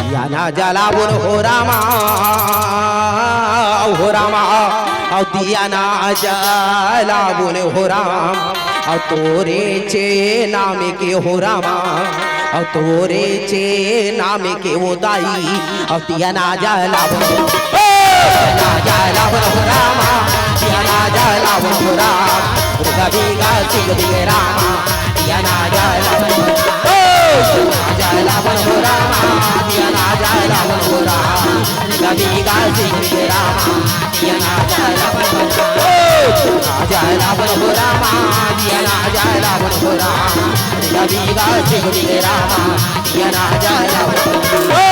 दिया ना जलावन हो रामा और दिया ना जलावन हो राम और तोरे चे नाम के हो रामा और तोरे चे नाम के वो दाई और दिया ना जलावन हो रामा दिया ना जलावन हो राम रविगा सिंह दिए रामा दिया ना जलावन हो रामा दिया ना जलावन हो राम रविगा सिंह दिए रामा दिया ना जलावन हो रामा दिया ना जलावन हो राम रविगा सिंह दिए रामा दिया ना जलावन हो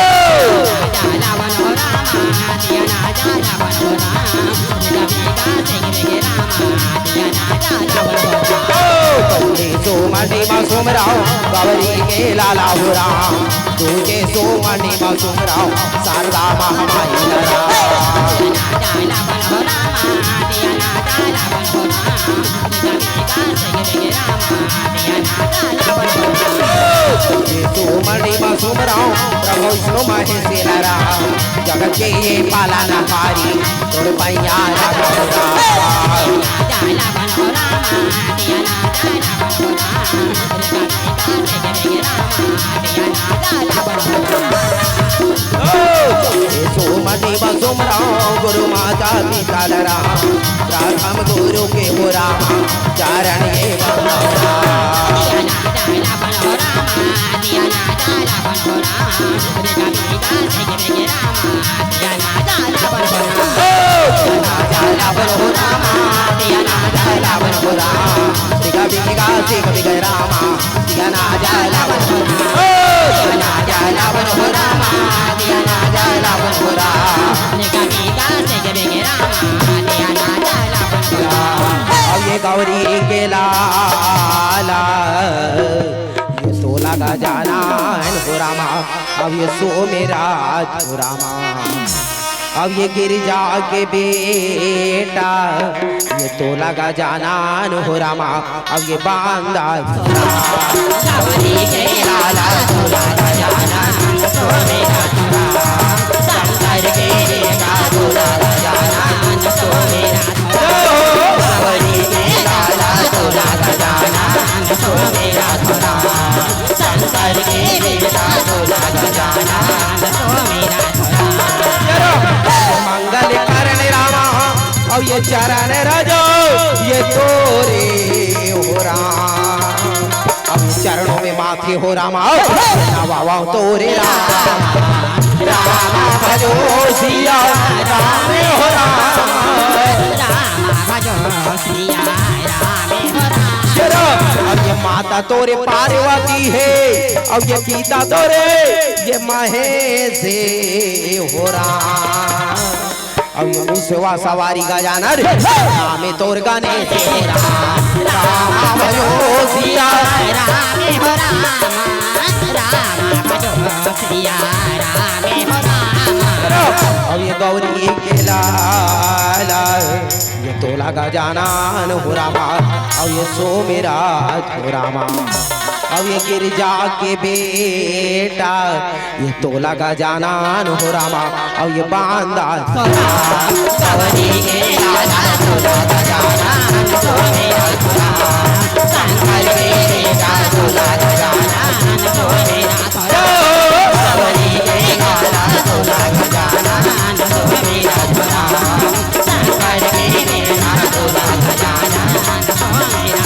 सोमनी सुमराव गौरी के लाला हो राम तुझे सोमनी सुमराव शारदा महामाई सोमनी सुमराव प्रभु विष्णु महेश राम जगत के ये पालना हारी तोड़ पैया सोमनी सुमराव गुरु माता पिता राम प्रथम गुरु के हो राम चारण ये ये गौरी के लाला ये सोला का जाना हो रामा अब ये सो मेरा रामा अब ये गिरिजा के बेटा ये तोला का जानान हो रामा अब ये बांदा गौरी के लाला तोला का जानान सो मेरा शंकर के बेटा तोला का जानान सो मेरा गौरी के लाला तोला का जानान सो मेरा शंकर के बेटा तोला का जानान सो मेरा मंगल करण रामा और ये चरण रजो ये तोरे हो राम अब चरणों में माथे हो रामा बाबा तोरे रामा भजो सिया राम हो राम अब ये माता तोरे पार्वती है और ये पिता तोरे ये महेश हो राम अब मुसवा सवारी का जाना रे नाम तोर गाने तेरा राम भजो सिया राम हो राम भजो सिया राम हो राम अब ये गौरी के लाला ये तोला का जानान हो रामा अब ये सो मेरा हो रामा अब ये गिरजा के बेटा ये तोला का जानान हो रामा अब ये बांदा गौरी के लाला तोला का जानान सो मेरा शंकर के बेटा तोला का जानान सो मेरा गौरी के लाला तोला का जानान सो मेरा शंकर के बेटा तोला का जानान सो मेरा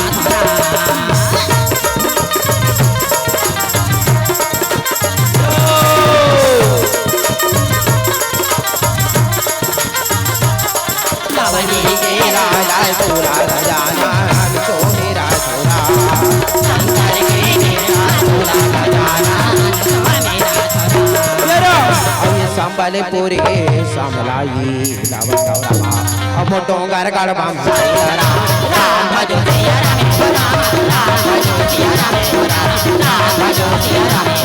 संबलपुरी संभलाई लावन गौरामा अब डोंगर गढ़ राम भजो सिया राम भजो सिया राम भजो सिया राम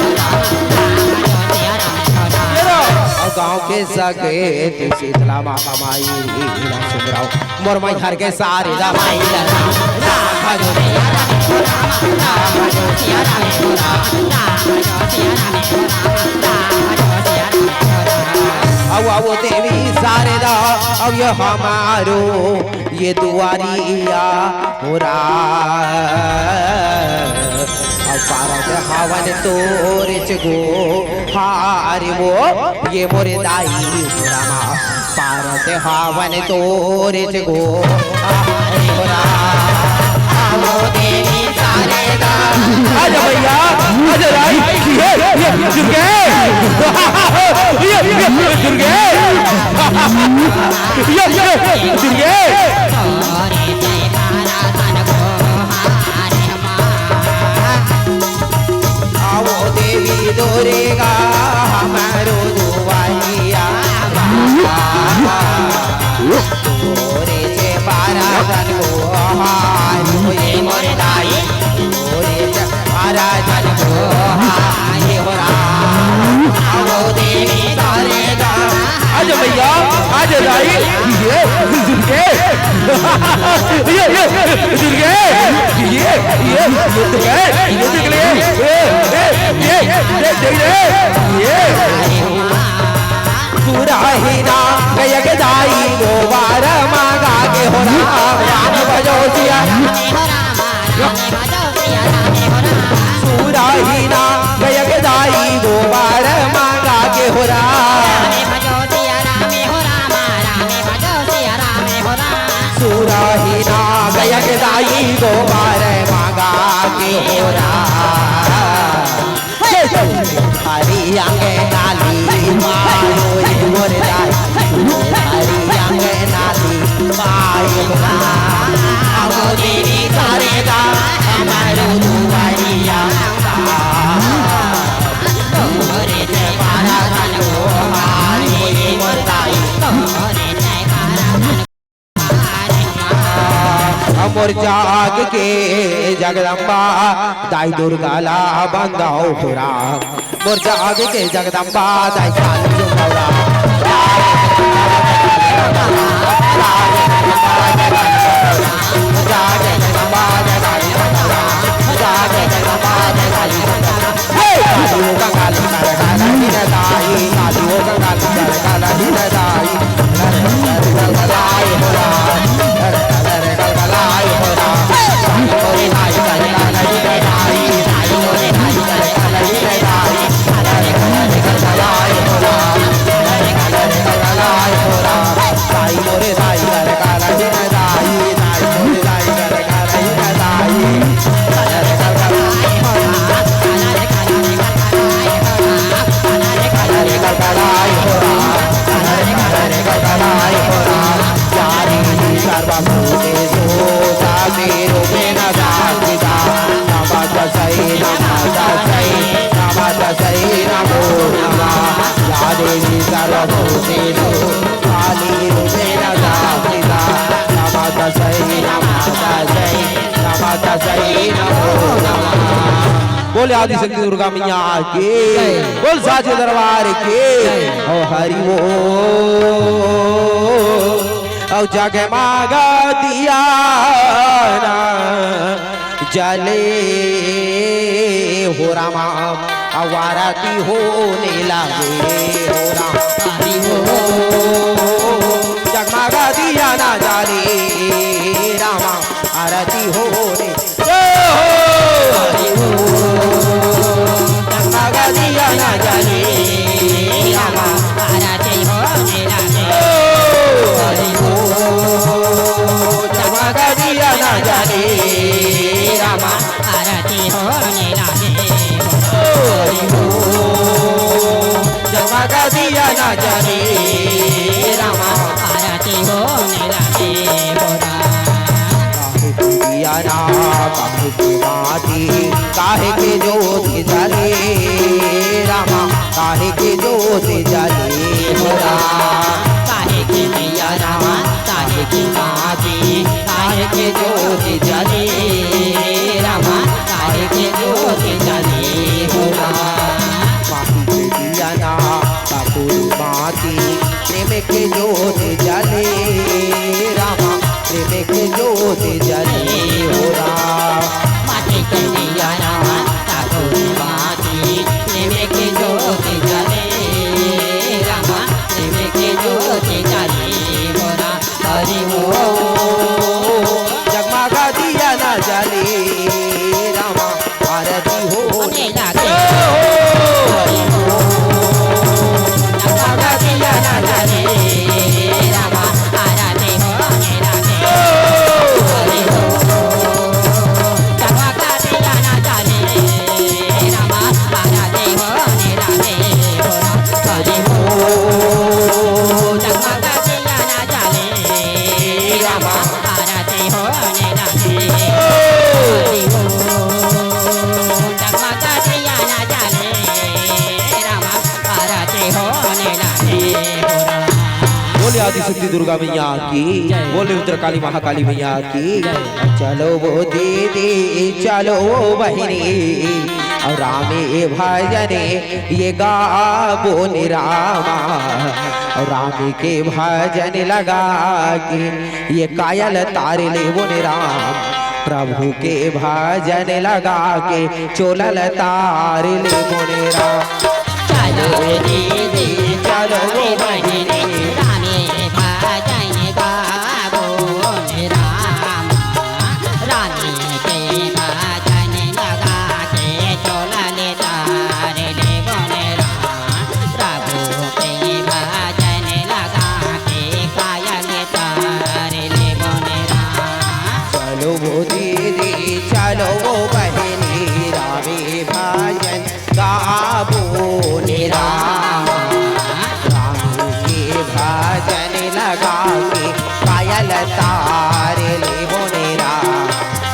गाँव के सगे शीतला माता माई सुमराव मोर माई घर के सारे दवाई भजो सिया राम भजो सिया राम भजो सिया राम वो देवी शारदा अब ये हमारो ये दुआरिया हो पारद हवन तोरे गो हार वो ये मोरे दाई रामा पारद हवन तोरे गो वो देवी शारदा आजा भैया आजा राई ये दुर्गे ये दुर्गे ये दुर्गे वो देवी दोरेगा हमारो दुआरिया तोरे से बाराधन को हार ये मोरे दाई तोरे से बाराधन को हार ये वो देवी शारदा आजा भैया आजा राई ये दुर्गे ये दुर्गे ये दुर्गे ये पूरा हीरा गयक दाई गोबार मांगा के हो राम बजो दिया पूरा हीरा गयक दाई गोबार मांगा के हो सूरा हीरा गयक दाई गोबार मांगा के हो हरी अंगे नाली मायो मोरे दाई हरी अंगे नाली मायो वो देवी शारदा हमारो दुआरिया मोरे से बाराधन को हार ये मोरे दाई मोर जाग के जगदम्बा दाई दुर्गा ला बंदाओ खुरा मोर जाग के जगदम्बा दाई साली जुगौरा बोले आदि शक्ति दुर्गा मैया के बोल साचे दरबार के ओ हरि वो औ जगे मागा दिया ना जले हो रामा आवाराती होने लगे हो राम हरि वो जगमागा दिया ना जाले रामा आरती होने हरि वो जगमागा दिया ना जाले रामा आरती होने लगे हरि वो जगमागा दिया ना जाले रामा आरती होने लगे हरि वो जगमागा दिया ना जाले रामा आरती होने लगे ना काहे के माटी काहे के ज्योति जले रामा काहे के ज्योति जले होरा काहे के दिया रामा काहे के माटी काहे के ज्योति जले रामा काहे के ज्योति जले होरा माटी के दिया ना कापुर माटी प्रेम के ज्योति जले रामा प्रेम के ज्योति जले होरा माटी के दिया रामा कापुर माटी प्रेम के ज्योति जले रामा प्रेम के होने लगे हो राम। बोले आदि शक्ति दुर्गा मैया की, बोले उत्तरकाली महाकाली मैया की। चलो वो दीदी चलो वो बहिनी, और रामे भजने ये गाबो निरामा, और राम के भजन लगा के ये कायल तारे ले वो निराम, प्रभु के भजन लगा के चोलल तार ले वो निराम। चलो दीदी चलो बहिनी, रामे भजन गाबो राम, रानी के भजन लगा के चोलल तार ले बोले राम, प्रभु के भजन लगा के कायल तार ले बोले राम। चलो वो दीदी चलो वो बहिनी, रामे भजन गाबो निराम, राम के भजन लगा के कायल तार ले बोले राम,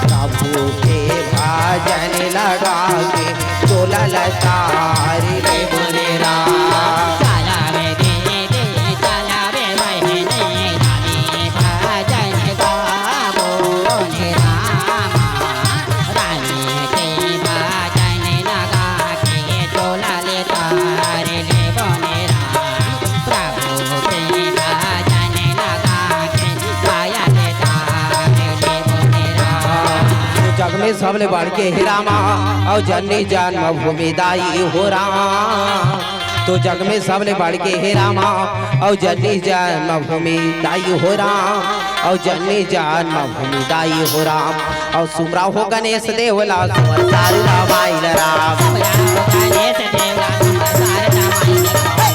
प्रभु के भजन लगा के चोलल तार ले बोले राम। चलावे दीदी चलावे बहिनी, रामे भजन गाबो राम, रानी के भजन लगा के चोलल तार ले बोले राम, प्रभु के भजन लगा के कायल तार ले बोले राम। तो जग में सबले बढ़ के हे रामा, और जननी जन्म भूमि दाई हो राम। तो जग में सबले बढ़ के हे रामा, और जननी जन्म भूमि दाई हो राम, और जननी जन्म भूमि दाई हो राम। और सुमरा हो गणेश देवला सुमर सारी रामाइल राम,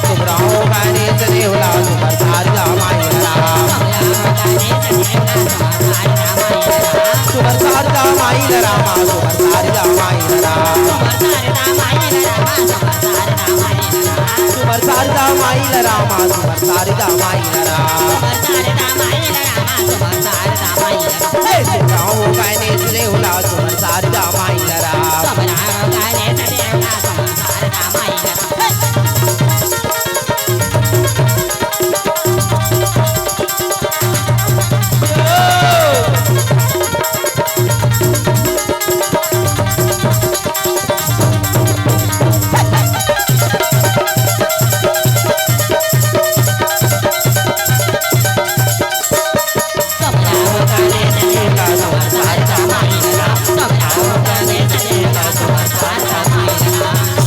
सुमरा हो गणेश देवला सुमर सारी रामाइल राम, सुमर सारी रामाइल राम, सुमर सारी रामाइल राम, सुमर सारी रामाइल राम, सुमर सारी रामाइल राम। हे सुमरा हो गणेश देवला सुमर सारी रामाइल राम।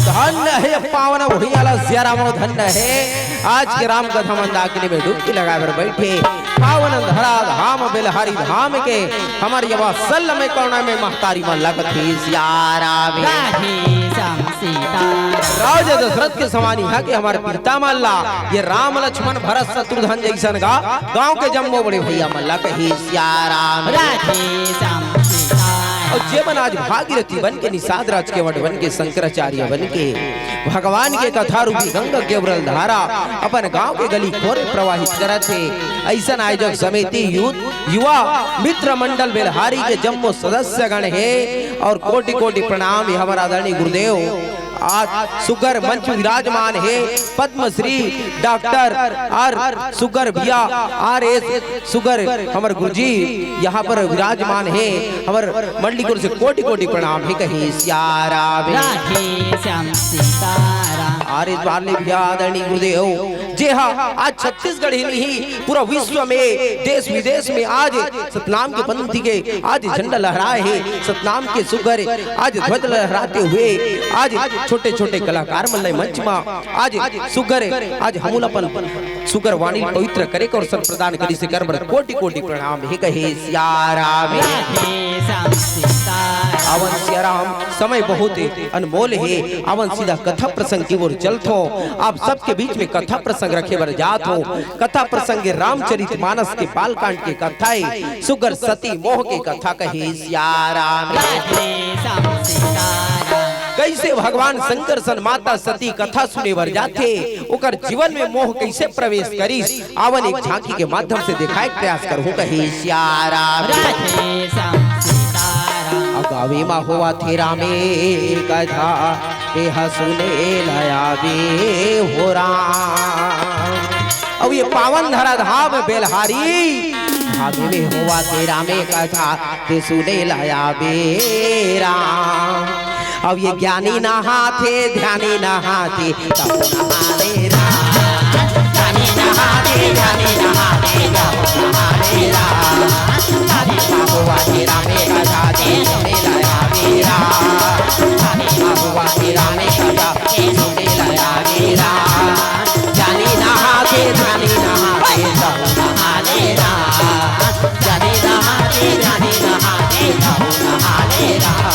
धन्य है पावन भुइयाला सियारामो, धन्य है आज के राम कथा मंदाकिनी में डुबकी लगा कर बैठे पावन धरा धाम बेलहारी धाम के हमार ये वत्सल में करुणा में महतारी मन लगती सियाराम। राजा दशरथ के समान यहाँ के हमारे पिता मल्ला, ये राम लक्ष्मण भरत शत्रुघ्न जैसन का गांव के जम्मो बड़े भैया मल्ला कही सियाराम। और जीवन आज भागीरथी बन के, निषाद राज के वट बन के, शंकराचार्य बन के भगवान के कथा रूपी गंगा के उबरल धारा अपन गांव के गली खोरे प्रवाहित करत थे। ऐसा आयोजक समिति युवा मित्र मंडल बेलहारी के जम्मो सदस्य गण है, और कोटि कोटि प्रणाम है हमारा आदरणीय गुरुदेव। आज सुगर मंच विराजमान है पद्मश्री डॉक्टर आर सुगर भैया RS सुगर हमारे गुरुजी यहाँ पर विराजमान है। हमारे मंडली गुरु से कोटि कोटि प्रणाम है कही सियाराम। RS वाले भैया आदरणीय गुरुदेव जी हाँ, आज छत्तीसगढ़ ही नहीं पूरा विश्व में देश विदेश में आज सतनाम के पंथी के आज झंडा लहराए है। सतनाम के सुगर आज ध्वज लहराते हुए आज छोटे छोटे कलाकार मल्ले मंच में आज सुगर आज हमूल अपन सुगर वाणी पवित्र करे और सत प्रदान करी से कर कोटि कोटि प्रणाम हे कहे सियाराम। आवन सियाराम समय बहुत अनमोल है। आवन सीधा कथा प्रसंग की ओर चलत हो। आप सबके बीच में कथा प्रसंग रखे बर जात हो। कथा प्रसंग रामचरित मानस के बालकांड के कथाएं सुगर सती मोह के कथा कहे सियाराम। कैसे भगवान शंकर सन माता सती कथा सुने बर जाते, ओकर जीवन में मोह कैसे प्रवेश करी, आवन एक झांकी के माध्यम से दिखाए प्रयास करहु कही सियाराम। गावे मा हुआ थे रामे कथा यह सुने लया बे हो राम। अब ये पावन धरा धाम बेलहारी भाभी में हुआ तेरा में कथा ते सुने लया बे राम। अब ये ज्ञानी नहाते ध्यानी नहाते तब नहाने राम। ज्ञानी नहाते ध्यानी नहाते तब नहाने राम। हुआ तेरा में कथा ते सुने लया बे राम। हुआ तेरा में कथा ते सुने लया बे राम। ज्ञानी नहाते ध्यानी नहाते तब नहाने राम। ज्ञानी नहाते ध्यानी नहाते तब नहाने राम।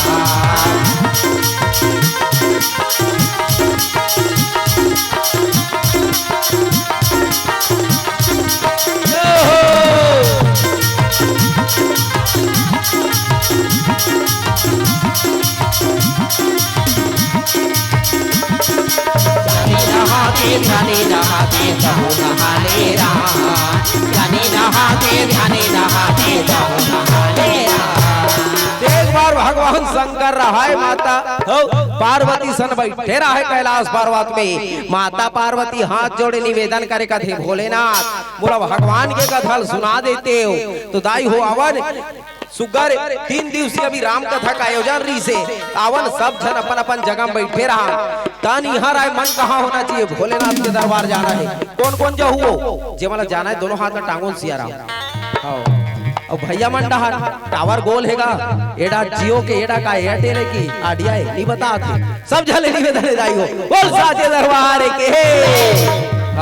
ध्यानी नहाते तब नहाने राम। ध्यानी नहाते ध्यानी नहाते तब नहाने राम। एक बार भगवान शंकर रहा है माता पार्वती सन बैठे रहा है कैलाश पर्वत में। माता पार्वती हाथ जोड़े निवेदन करे कथे भोलेनाथ बोला भगवान के कथल सुना देते हो तो दाई हो अवन सुगर 3 दिवसीय अभी राम कथा का आयोजन रही से आवन सब जन अपन अपन जगह में बैठे रहा। तन यहाँ राय मन कहाँ होना चाहिए भोलेनाथ के दरबार जाना है। कौन कौन जो हुओ जे मला जाना है दोनों हाथ में टांगों सिया रहा। और भैया मंडा टावर गोल हैगा एडा जियो के एडा का एयरटेल है की आडिया है नहीं बता सब झले निवेदन दाई हो बोल साचे दरबार के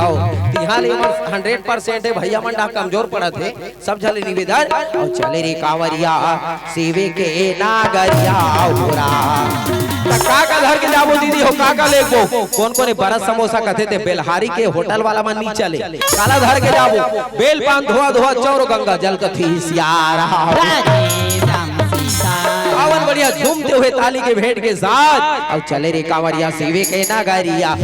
आओ यहाँ 100% है भैया मंडा कमजोर पड़ा थे सब झले निवेदन और चले रे कांवरिया सेवे के नागरिया होरा काका घर के जाबो दीदी हो काका लेगो कौन कौन बरस समोसा कथे थे बेलहारी के होटल वाला मन नहीं चले काला घर के जाबो बेल पान धोआ धोआ चौर गंगा जल कथी सियारा आवन बढ़िया झूमते हुए ताली के भेंट के साथ और चले रे कांवरिया सेवे के नागरिया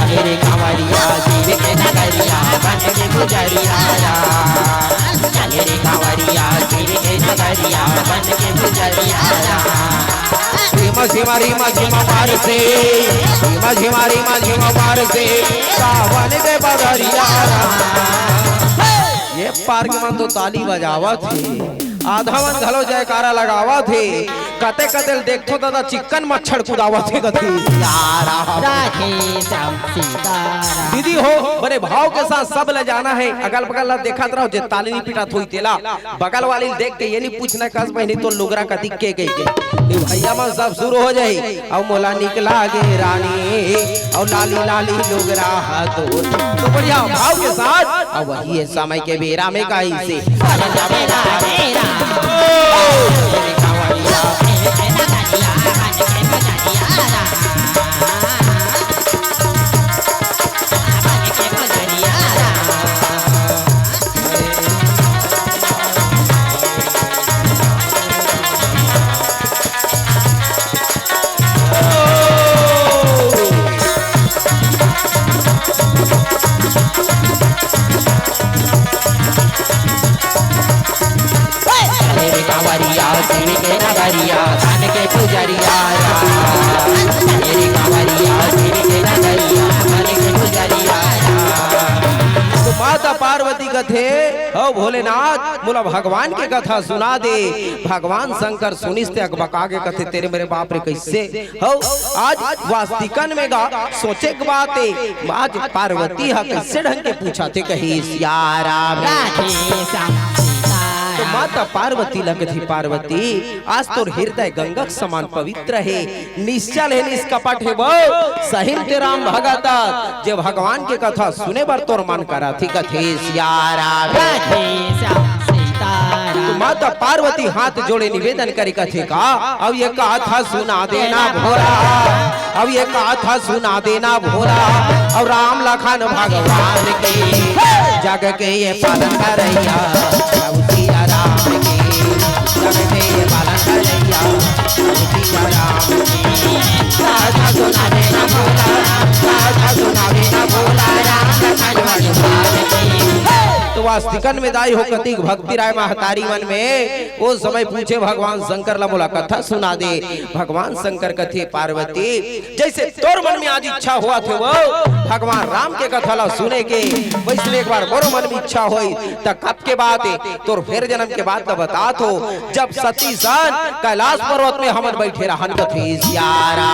चले रे कांवरिया सेवे के नागरिया बन के पुजारिया चले रे कांवरिया सेवे के नागरिया बन के पुजारिया झिमा झिमा झिमा मार से झिमा मार से सावन के बदरिया ये पार्क में तो ताली बजावा थे आधा मन घलो जयकारा लगावा थे कते कते देखो दादा चिकन मच्छर कुदावा थे कथी दीदी हो बड़े भाव के साथ सब ले जाना है अगल बगल देखा रहो जे ताली नहीं पिटा थोई तेला बगल वाली देख के ये नहीं पूछना कस बहनी तो लुगरा कती के गई के भैया मन सब शुरू हो जाए और मोला निकला गे रानी और लाली लाली लुगरा तो बढ़िया भाव के साथ और वही समय के बेरा में गाई से माता पार्वती कथे हो भोलेनाथ बोला भगवान के कथा सुना दे भगवान शंकर सुनिस्ते अकबका के कथे तेरे मेरे बाप रे कैसे हो आज वास्तिकन में गा सोचे के बात है आज पार्वती हा कैसे ढंग के पूछा थे कही सियारा तो माता पार्वती लगती पार्वती आज तो हृदय गंगक समान पवित्र है निश्चल है निष्कपट है वो सहिम ते राम भगता जे भगवान के कथा सुने बर तोर मन करा थी कथे सियारा तो माता पार्वती हाथ जोड़े निवेदन करे कथे का अब ये कथा सुना देना भोला अब ये कथा सुना देना भोला और राम लखन भगवान के जग के ये पालन करैया सिया राम के जग के ये पालन करैया सिया राम कथा सुना देना भोला कथा सुना देना भोला राम लखन भगवान के तो वास्तिकन में दाई हो कतिक भक्ति राय महतारी मन में उस समय पूछे भगवान शंकर ला बोला कथा सुना दे। भगवान शंकर कथे पार्वती जैसे तोर मन में आज इच्छा हुआ थे वो भगवान राम के कथा ला सुने के वैसे एक बार मोरो मन में इच्छा हुई त कब के बात है तोर फिर जन्म के बाद बता तो जब सती सन कैलाश पर्वत में हमन बैठे रहन कथे सियारा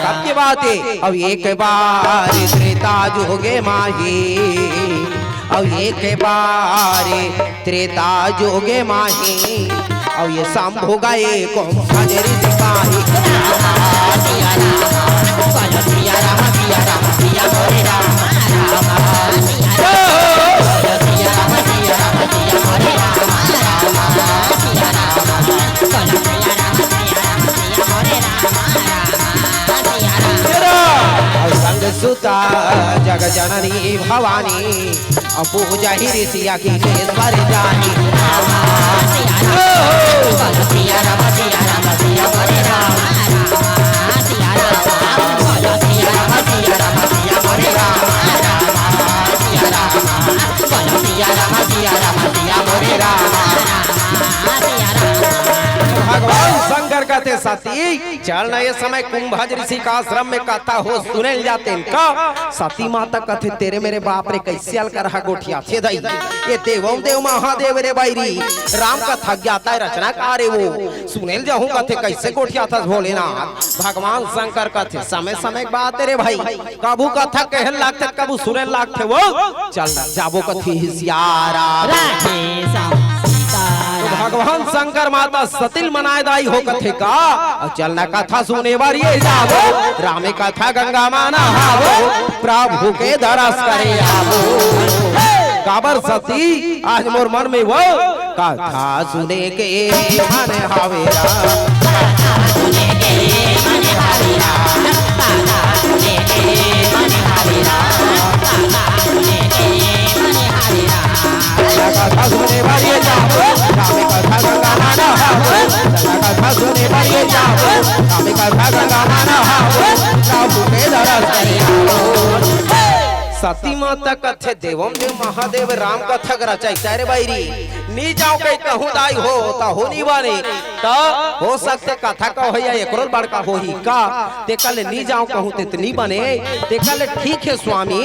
कब के बात है अब एक बार त्रेता जोगे माही अब एक बार त्रेता जोगे माही अब ये शाम होगा एक हजरी सिपाही सुता जग जननी भवानी पूजा ही ऋषिया की स्वर जानी भगवान शंकर कहते सती चल न ये समय कुंभज ऋषि का आश्रम में कथा हो सुने जाते इनका सती माता कहते तेरे मेरे बाप रे कैसे अल कर गोठिया से दई ये देवों देव महादेव रे बैरी राम कथा ज्ञाता रचना कार वो सुने जाऊं कहते कैसे गोठिया था भोलेनाथ भगवान शंकर कहते समय समय बात रे भाई कबू कथा कहन लागते कबू सुने लागते वो चल जाबो कथी हिसियारा भगवान शंकर माता सतिल मनाए दाई हो कथे का चलना कथा सुने बारी जाबो रामे कथा गंगा माना हावो प्रभु के दरस करे आवो काबर सती आज मोर मन में वो कथा सुने के मन हावेरा सुने के मन हावेरा सुने के मन हावेरा सुने के मन हावेरा कथा सुने बारी जाबो रामे कथा गंगा माना हावो कथा सुने बारी जाबो रामे कथा गंगा माना हावो प्रभु के दरस करे आवो सती माता कथे देवम देव महादेव राम कथा रचाई रे बैरी नी जाओ कहीं कहूँ दाई हो ता हो नहीं बाने तो हो सकते कथा का हो या एक बड़का हो ही का ते कल नी जाओ कहूँ ते नहीं बने ते कल ठीक है स्वामी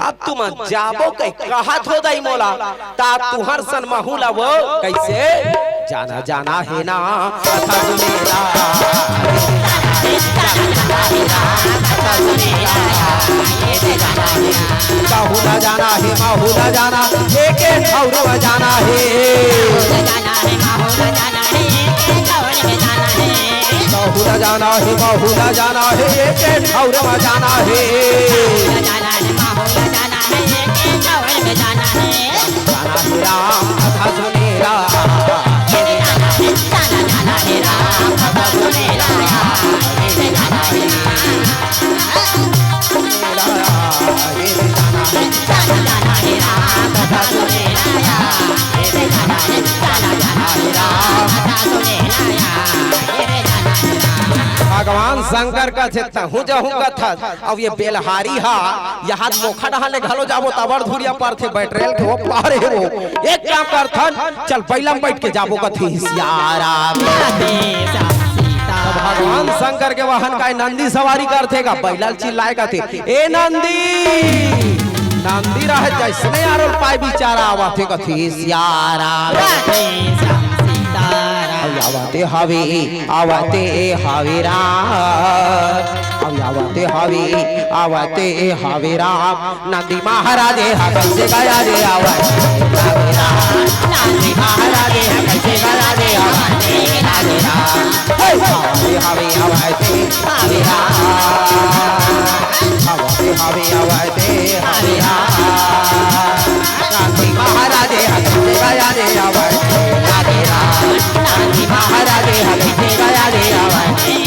अब तुम जाबो कहीं कहा थो दाई मोला ता तुहर सन महूला वो कैसे जाना जाना है ना कथा सुनेला बाहुला जाना है बाहुला जाना एक और जाना है बाहुला जाना है बाहुला जाना है एक और जाना है जाना है राम कथा सुनेला जाना है राम कथा सुनेला भगवान शंकर का चेता हूँ जाऊँ कथा अब ये बेलहारी हा यहाँ मोखा डहाले घलो जाबो तबर धुरिया पर थे बैटरेल के वो पारे वो एक काम करथन चल पहला बैठ के जाबो कथी हिसियारा भगवान शंकर के वाहन का नंदी सवारी करते का बैलाल चिल्लाएगा थे ए नंदी नंदी रहे जैसने यारो पाए बिचारा आवाते कथी सियारा आवते हवे राम आवते हवे राम नंदी महाराज कैसे गया रे आवते नंदी महाराज कैसे गया रे आवते हवे नंदी महाराज कैसे गया रे आवते नंदी महाराज कैसे गया रे आवते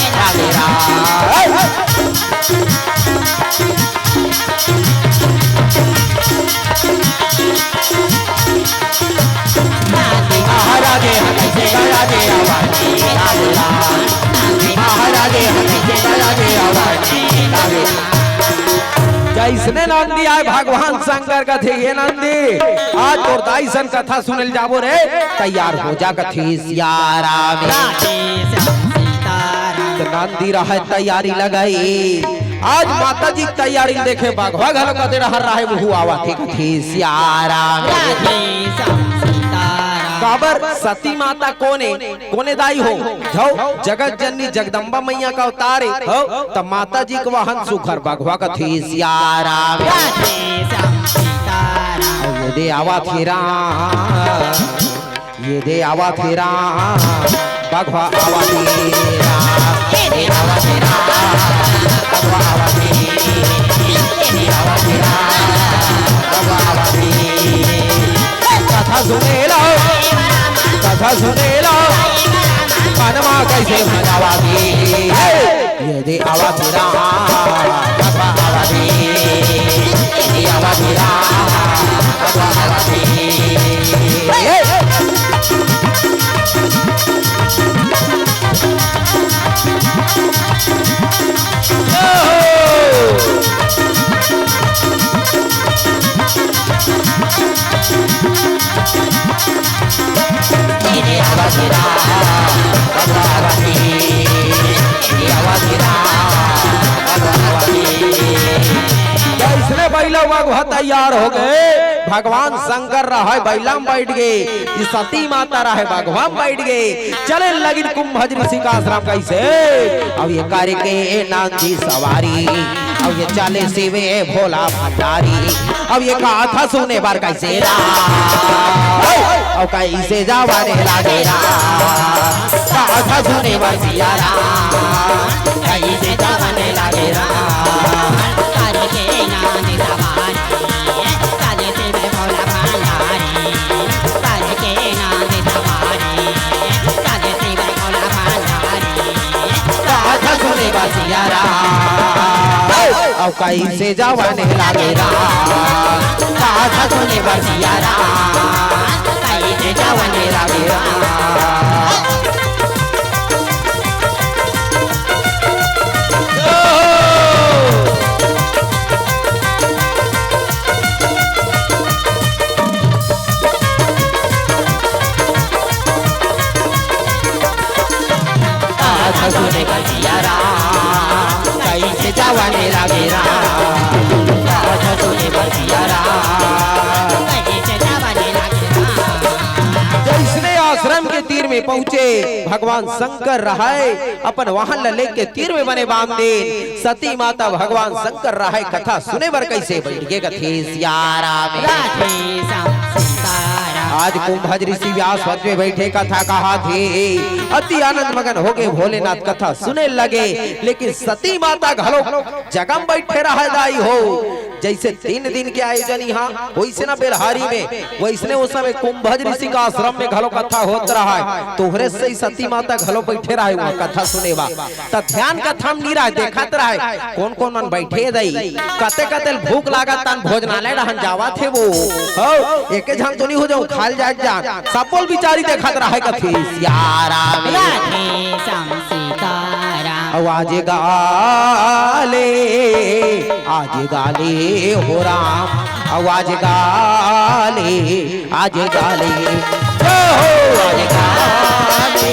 जैसने नंदी आए भगवान शंकर कथे ये नंदी आज तोर दाईसन कथा सुनल जाबो रे तैयार हो जा कथी सियारा में राधे श्याम सीताराम तो नंदी रहे तैयारी लगाई आज माता जी तैयारी देखे बाघवा घलो कदे रहा है वो आवा कथी सियारा में राधे श्याम सीताराम काबर सती माता कोने कोने दाई हो जाओ जगत जननी जगदम्बा मैया का अवतार है हो तब माता जी के वाहन सुखर बाघवा कथी सियारा में राधे श्याम सीताराम ये दे आवा फिरा ये दे आवा फिरा बाघवा आवा फिरा ये दे आवा फिरा बाघवा आवा फिरा बाघवा आवा फिरा कथा सुने लो कथा सुने लो पनमा कैसे मनावा दी ये दे आवा फिरा बाघवा आवा ये दे आवा फिरा बाघवा आवा बैला हुआ तैयार हो गए भगवान शंकर रहे बैला में बैठ गए सती माता रहे भगवान बैठ गए चले लगी कुंभज ऋषि का आश्रम कैसे अब ये कार्य के नंदी सवारी अब ये चले शिवे भोला भंडारी अब ये कथा सुने बार कैसे अब कैसे जावाने लागे कथा सुने बार सियारा कैसे जाने लागे तारे के नानी सवारी तारे से मैं भोला भंडारी तारे के नानी सवारी तारे से मैं भोला भंडारी कथा सुने बार सियारा अब कैसे जावाने लागे कथा सुने बार सियारा कैसे जाने लागे सुने का सियारा कैसे जावाने लागे कथा सुने का सियारा कैसे जाने लागे जैसने आश्रम के तीर में पहुँचे भगवान शंकर रहे अपन वाहन ल लेके तीर में बने बांधे सती माता भगवान शंकर रहे कथा सुने बर कैसे बैठ गए कथे सियारा में राधे श्याम सीताराम आज कुंभज ऋषि व्यास पद में बैठे कथा कहा थे अति आनंद मगन हो गए भोलेनाथ कथा सुने लगे लेकिन सती माता घलो जगम बैठे रह दाई हो जैसे 3 दिन के आयोजन यहाँ वैसे ना बेलहारी में वैसने उस समय कुंभज ऋषि का आश्रम में घलो कथा होत रहा है तोहरे से सती माता घलो बैठे रहे हुआ कथा सुनेवा त ध्यान कथा में नहीं रहे देखत रहे कौन कौन मन बैठे दई कते कते भूख लागत तन भोजनालय रहन जावा थे वो हो एके झन तो नहीं हो जाऊं खाल जाए जा सब बोल बिचारी देखत रहे कथी सियारा में राधे श्याम सीताराम आवाज गाले आज गाले हो राम आवाज गाले आज गाले हो आज गाले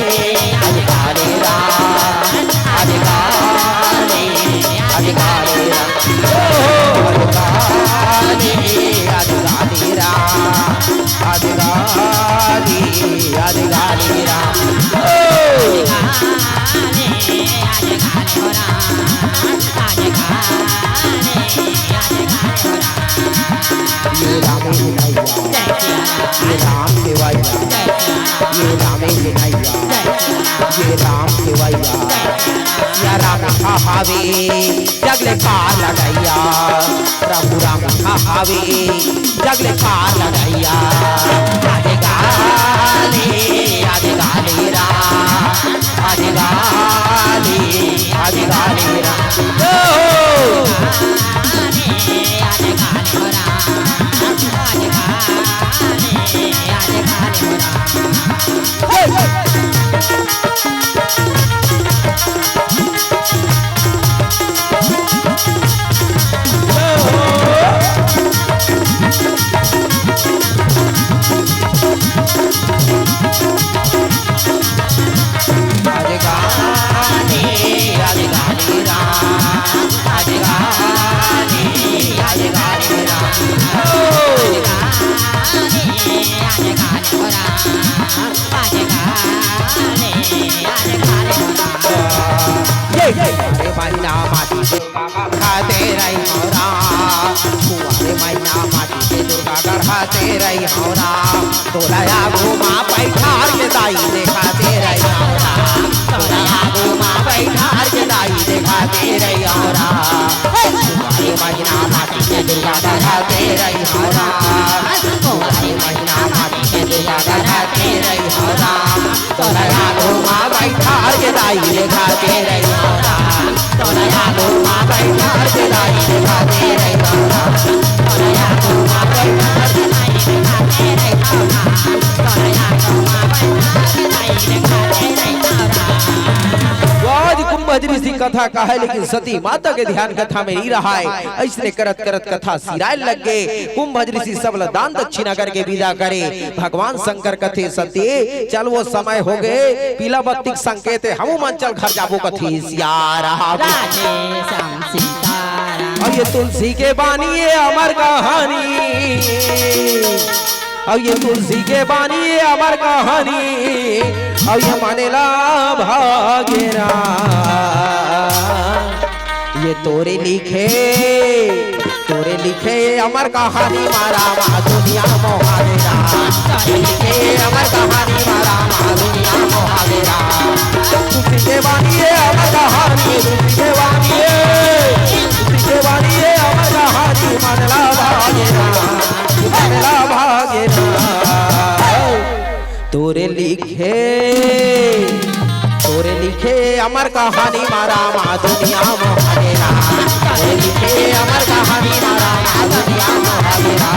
आज गाले राम आज गाले आज गाले राम हो आज गाले राम आज गाले आज गाले राम ये राम देवैया ये राम देवैया ये राम देवैया या राम हावे जगले पार लगैया प्रभु राम हावे जगले पार लगैया आधे गाले राम आधे गाले राम खाते रही हो राम कुंवारे महीना माटी के दुर्गा गढ़ाते रही हो राम तोला घुमा बैठार के दाई देखाते रही हो राम तोला घुमा बैठार के दाई देखाते रही हो राम कुंवारे महीना माटी के दुर्गा गढ़ाते रही हो राम कुंवारे महीना माटी के दुर्गा गढ़ाते रही हो राम तोला घुमा बैठार के दाई देखाते रही हो राम तोला घुमा बैठार के दाई देखाते रही हो राम तोला घुमा बैठार के दाई देखाते रही हो राम तोला घुमा बैठार के दाई देखाते रही हो राम। आज कुंभ ऋषि कथा का है, लेकिन सती माता के ध्यान कथा में ही रहा है। ऐसने करत करत कथा सिराय लग गए। कुंभ ऋषि सबल दान दक्षिणा करके विदा करे। भगवान शंकर कथे सती चल वो समय हो गए, पीला बत्ती संकेत हम मन चल घर जाबो कथी सियारा। राधे श्याम सीताराम। और ये तुलसी के बानी ये अमर कहानी, अब ये तुलसी के बानी ये अमर कहानी, अब ये मानेला भागेरा ये तोरे लिखे अमर कहानी मारा मा दुनिया मोहावेरा तोरे लिखे अमर कहानी मारा मा दुनिया मोहावेरा तुलसी के बानी ये अमर कहानी तुलसी के बानी ये अमर कहानी मानेला भागेरा तोरे लिखे अमर कहानी मारा मा दुनिया मोहावेरा तोरे लिखे अमर कहानी मारा मा दुनिया मोहावेरा।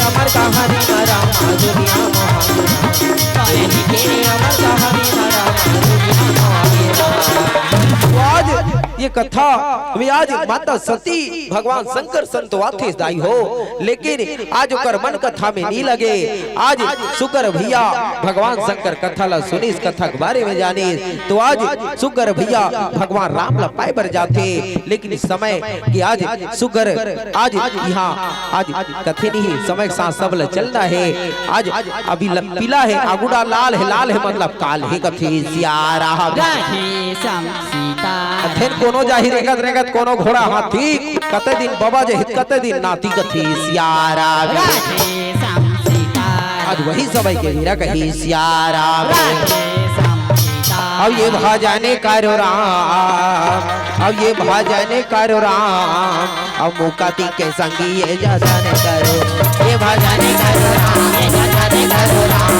अमर कहानी मारा मा दुनिया मोहावेरा तोरे लिखे अमर कहानी मारा मा दुनिया मोहावेरा। आज ये कथा में आज माता सती भगवान शंकर संतवाथे दाई हो, लेकिन आज ओकर मन कथा में नहीं लगे। आज शुक्र भैया भगवान शंकर कथा ला सुनी, इस कथा के बारे में जानी तो आज शुक्र भैया भगवान राम ला पाए बर जाते। लेकिन इस समय कि आज शुक्र आज यहाँ आज कथे नहीं समय के साथ सब चलना है। आज अभी पीला है आगुड़ा लाल है मतलब काल है कथे सियारा। राधे श्याम सीताराम। अथेन कोनो जाहिर रेगत कोनो घोड़ा हाथी कते दिन बाबा जे कते दिन नाती कथी सियारा। राधे श्याम सीताराम। आज वही समय के हीरा कही सियारा। राधे श्याम सीताराम। अब ये भजने करो राम, अब ये भजने करो राम, अब मुकाती के संगी ये जतने करो, ये भजने करो राम, ये जतने करो राम,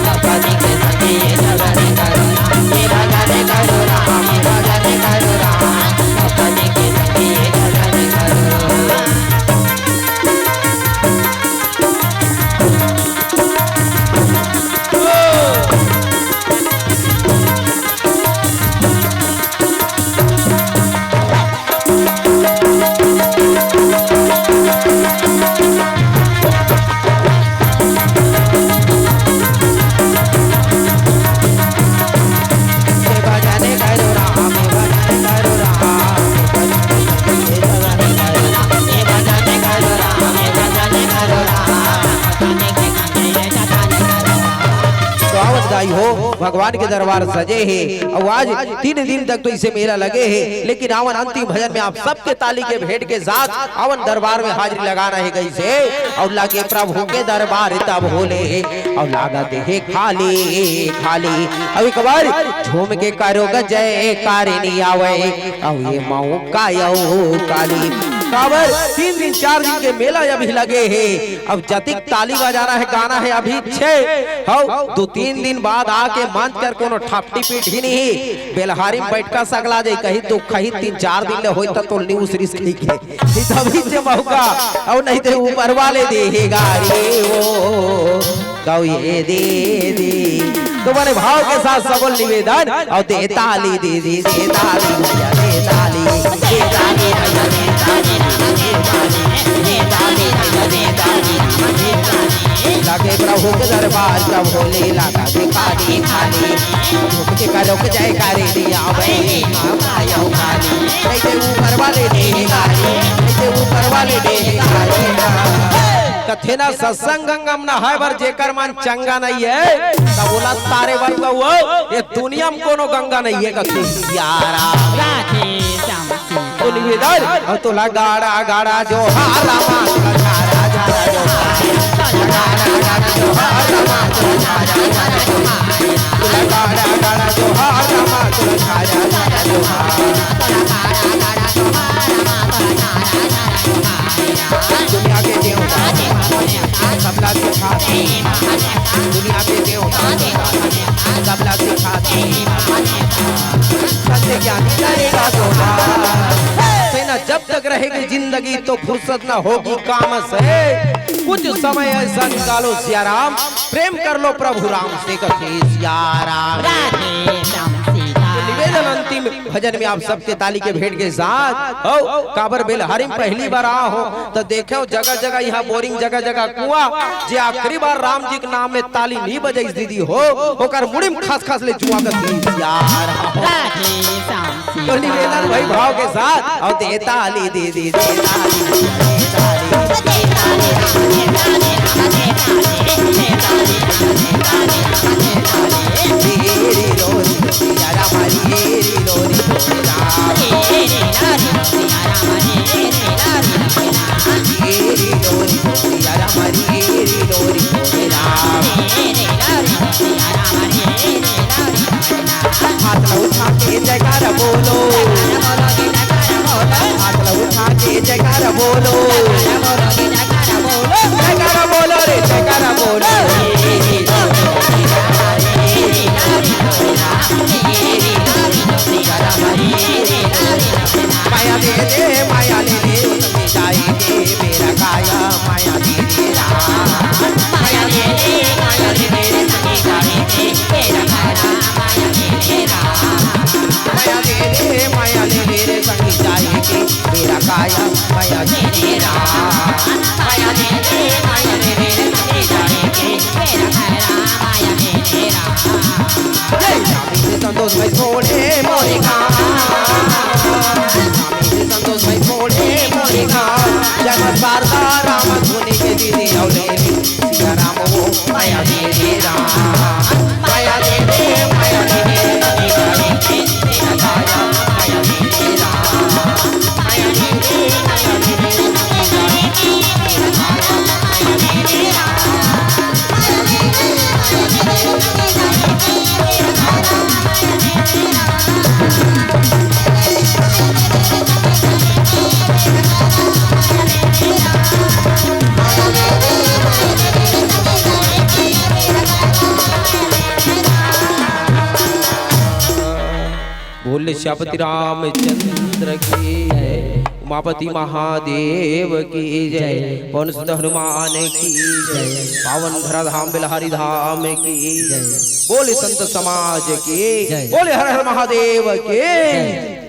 मुकाती के संगी ये जतने करो राम, ये भजने करो राम, ये भजने करो राम, मुकाती के संगी ये जतने करो। हो भगवान के दरबार सजे है और आज 3 दिन तक तो इसे मेला लगे है। लेकिन आवन अंतिम भजन में आप सबके ताली के भेंट के साथ आवन दरबार में हाजिरी लगा रहे गई से और लागे प्रभु के दरबार तब होले और लागा देहे खाली खाली। अब एक बार झूम के करो जय कारिनी आवे और ये मऊ कायो काली काबर 3 दिन 4 दिन के मेला अभी लगे है। अब जतिक ताली बजाना है गाना है अभी 6 हो 2-3 दिन बाद आके मंच कर कोनो ठपटी पीठी नहीं बेलहारी में बैठ का सगला जाए कहीं तो कहीं 3-4 दिन ले होई तो न्यूज़ रिस्क लिखे तभी से मौका और नहीं तो ऊपर वाले देगा रे वो कौ ये दे तो बड़े भाव के साथ सबल निवेदन और दे ताली दे ताली भैया दे ताली भैया दे ताली लागे प्रभु के दरबार प्रभु लीला का दिखाली खाली झुक के करो के जय करे दिया भाई आयो खाली कैसे ऊपर वाले दे गाली कैसे ऊपर वाले दे गाली कथे ना सत्संग गंगम ना है बर जेकर मन चंगा नहीं है तब बोला तारे बर तो वो ये दुनिया में कोनो गंगा नहीं है कथे यारा राधे श्याम सीता तो निवेदन और तो गाड़ा गाड़ा जो हारा मां गाड़ा गाड़ा जो गाड़ा गाड़ा जो हारा मां गाड़ा गाड़ा जो हारा मां गाड़ा गाड़ा जो दुनिया के देवता सबला सिखाते दुनिया के देवता सबला सिखाते सत्य ज्ञानी करेगा गोला सेना जब तक रहेगी जिंदगी तो फुर्सत न होगी काम से कुछ समय ऐसा निकालो सियाराम प्रेम कर लो प्रभु राम से कथे सियाराम राधे श्याम सीता निवेदन अंतिम भजन में आप सबके ताली के भेंट के साथ हो काबर बेलहारी में पहली बार आ हो तो देखे जगह जगह यहाँ बोरिंग जगह जगह कुआं जे आखिरी बार राम जी के नाम में ताली नहीं बजाई दीदी हो होकर मुड़ी में खास खास ले जुआ कर यार राधे श्याम तो सीता निवेदन भाई भाव के साथ और दे ताली दे दे दे ताली दे ताली तेरी रोरी यारा मारी तेरी रोरी तेरी रोरी यारा मारी तेरी रोरी हाथ उठा के जयकार बोलो हाथ उठा के जयकार बोलो जयकार बोलो रे जयकार बोलो माया दे दे माया ले ले उसमें जाएंगे मेरा काया माया दे दे माया दे दे माया ले ले उसमें जाएंगे मेरा काया माया दे दे माया दे दे माया ले ले संग जाएंगे मेरा काया माया दे दे माया दे दे माया ले ले संग जाएंगे मेरा काया माया दे दे संतोष भाई छोड़े मोरे संतोष भाई छोड़े मोरे जन्म शारदा राम धोनी के दीदी औलेली सिया राम वो माया दे दे माया दे दे माया दे दे तेरा काया माया दे दे माया दे दे माया दे दे तेरा काया माया दे दे बोले श्यापति रामचंद्र की जय उमापति महादेव की जय पवन सुत हनुमान की जय पावन धरा धाम बिलहारी धाम की जय बोले संत समाज की बोले हर हर महादेव के